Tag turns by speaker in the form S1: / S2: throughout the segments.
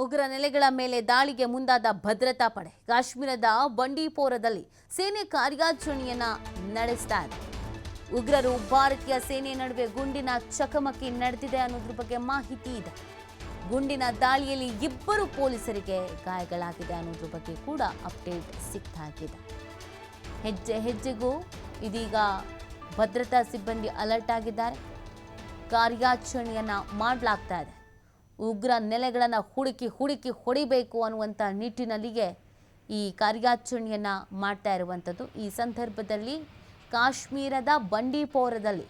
S1: ಉಗ್ರ ನೆಲೆಗಳ ಮೇಲೆ ದಾಳಿಗೆ ಮುಂದಾದ ಭದ್ರತಾ ಪಡೆ ಕಾಶ್ಮೀರದ ಬಂಡೀಪೋರದಲ್ಲಿ ಸೇನೆ ಕಾರ್ಯಾಚರಣೆಯನ್ನ ನಡೆಸ್ತಾ ಇದೆ. ಉಗ್ರರು ಭಾರತೀಯ ಸೇನೆ ನಡುವೆ ಗುಂಡಿನ ಚಕಮಕಿ ನಡೆದಿದೆ ಅನ್ನೋದ್ರ ಬಗ್ಗೆ ಮಾಹಿತಿ ಇದೆ. ಗುಂಡಿನ ದಾಳಿಯಲ್ಲಿ ಇಬ್ಬರು ಪೊಲೀಸರಿಗೆ ಗಾಯಗಳಾಗಿದೆ ಅನ್ನೋದ್ರ ಬಗ್ಗೆ ಕೂಡ ಅಪ್ಡೇಟ್ ಸಿಗ್ತಾ ಇದೆ. ಹೆಜ್ಜೆ ಹೆಜ್ಜೆಗೂ ಇದೀಗ ಭದ್ರತಾ ಸಿಬ್ಬಂದಿ ಅಲರ್ಟ್ ಆಗಿದ್ದಾರೆ. ಕಾರ್ಯಾಚರಣೆಯನ್ನ ಮಾಡಲಾಗ್ತಾ ಇದೆ. ಉಗ್ರ ನೆಲೆಗಳನ್ನು ಹುಡುಕಿ ಹೊಡಿಬೇಕು ಅನ್ನುವಂಥ ನಿಟ್ಟಿನಲ್ಲಿಯೇ ಈ ಕಾರ್ಯಾಚರಣೆಯನ್ನು ಮಾಡ್ತಾ ಇರುವಂಥದ್ದು. ಈ ಸಂದರ್ಭದಲ್ಲಿ ಕಾಶ್ಮೀರದ ಬಂಡೀಪೋರದಲ್ಲಿ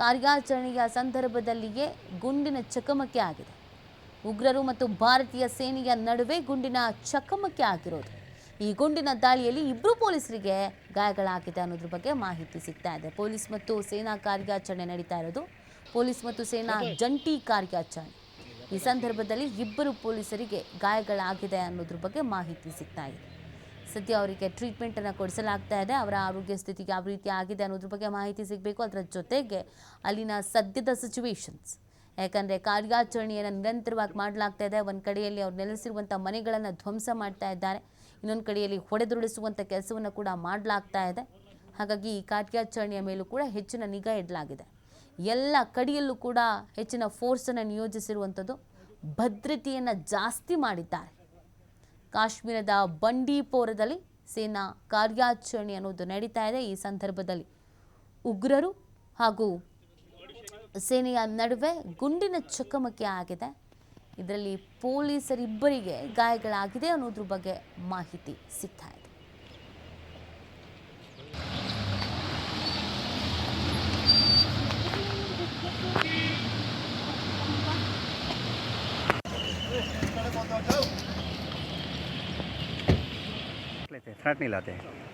S1: ಕಾರ್ಯಾಚರಣೆಯ ಸಂದರ್ಭದಲ್ಲಿಯೇ ಗುಂಡಿನ ಚಕಮಕಿ ಆಗಿದೆ. ಉಗ್ರರು ಮತ್ತು ಭಾರತೀಯ ಸೇನೆಯ ನಡುವೆ ಗುಂಡಿನ ಚಕಮಕಿ ಆಗಿರೋದು. ಈ ಗುಂಡಿನ ದಾಳಿಯಲ್ಲಿ ಇಬ್ಬರು ಪೊಲೀಸರಿಗೆ ಗಾಯಗಳಾಗಿದೆ ಅನ್ನೋದ್ರ ಬಗ್ಗೆ ಮಾಹಿತಿ ಸಿಗ್ತಾ ಇದೆ. ಪೊಲೀಸ್ ಮತ್ತು ಸೇನಾ ಕಾರ್ಯಾಚರಣೆ ನಡೀತಾ ಇರೋದು. ಪೊಲೀಸ್ ಮತ್ತು ಸೇನಾ ಜಂಟಿ ಕಾರ್ಯಾಚರಣೆ. ಈ ಸಂದರ್ಭದಲ್ಲಿ ಇಬ್ಬರು ಪೊಲೀಸರಿಗೆ ಗಾಯಗಳಾಗಿದೆ ಅನ್ನೋದ್ರ ಬಗ್ಗೆ ಮಾಹಿತಿ ಸಿಗ್ತಾ ಇದೆ. ಸದ್ಯ ಅವರಿಗೆ ಟ್ರೀಟ್ಮೆಂಟನ್ನು ಕೊಡಿಸಲಾಗ್ತಾ ಇದೆ. ಅವರ ಆರೋಗ್ಯ ಸ್ಥಿತಿಗೆ ಯಾವ ರೀತಿ ಆಗಿದೆ ಅನ್ನೋದ್ರ ಬಗ್ಗೆ ಮಾಹಿತಿ ಸಿಗಬೇಕು. ಅದರ ಜೊತೆಗೆ ಅಲ್ಲಿನ ಸದ್ಯದ ಸಿಚುವೇಶನ್ಸ್, ಯಾಕಂದರೆ ಕಾರ್ಯಾಚರಣೆಯನ್ನು ನಿರಂತರವಾಗಿ ಮಾಡಲಾಗ್ತಾ ಇದೆ. ಒಂದು ಕಡೆಯಲ್ಲಿ ಅವ್ರು ನೆಲೆಸಿರುವಂಥ ಮನೆಗಳನ್ನು ಧ್ವಂಸ ಮಾಡ್ತಾ ಇದ್ದಾರೆ, ಇನ್ನೊಂದು ಕಡೆಯಲ್ಲಿ ಹೊಡೆದುರುಳಿಸುವಂಥ ಕೆಲಸವನ್ನು ಕೂಡ ಮಾಡಲಾಗ್ತಾ ಇದೆ. ಹಾಗಾಗಿ ಈ ಕಾರ್ಯಾಚರಣೆಯ ಮೇಲೂ ಕೂಡ ಹೆಚ್ಚಿನ ನಿಗಾ ಇಡಲಾಗಿದೆ. ಎಲ್ಲ ಕಡೆಯಲ್ಲೂ ಕೂಡ ಹೆಚ್ಚಿನ ಫೋರ್ಸನ್ನು ನಿಯೋಜಿಸಿರುವಂಥದ್ದು. ಭದ್ರತೆಯನ್ನು ಜಾಸ್ತಿ ಮಾಡಿದ್ದಾರೆ. ಕಾಶ್ಮೀರದ ಬಂಡೀಪೋರದಲ್ಲಿ ಸೇನಾ ಕಾರ್ಯಾಚರಣೆ ಅನ್ನೋದು ನಡೀತಾ ಇದೆ. ಈ ಸಂದರ್ಭದಲ್ಲಿ ಉಗ್ರರು ಹಾಗೂ ಸೇನೆಯ ನಡುವೆ ಗುಂಡಿನ ಚಕಮಕಿ ಆಗಿದೆ. ಇದರಲ್ಲಿ ಪೊಲೀಸರಿಬ್ಬರಿಗೆ ಗಾಯಗಳಾಗಿದೆ ಅನ್ನೋದ್ರ ಬಗ್ಗೆ ಮಾಹಿತಿ ಸಿಗ್ತಾ ಇದೆ.
S2: फ्लैट नहीं लाते हैं।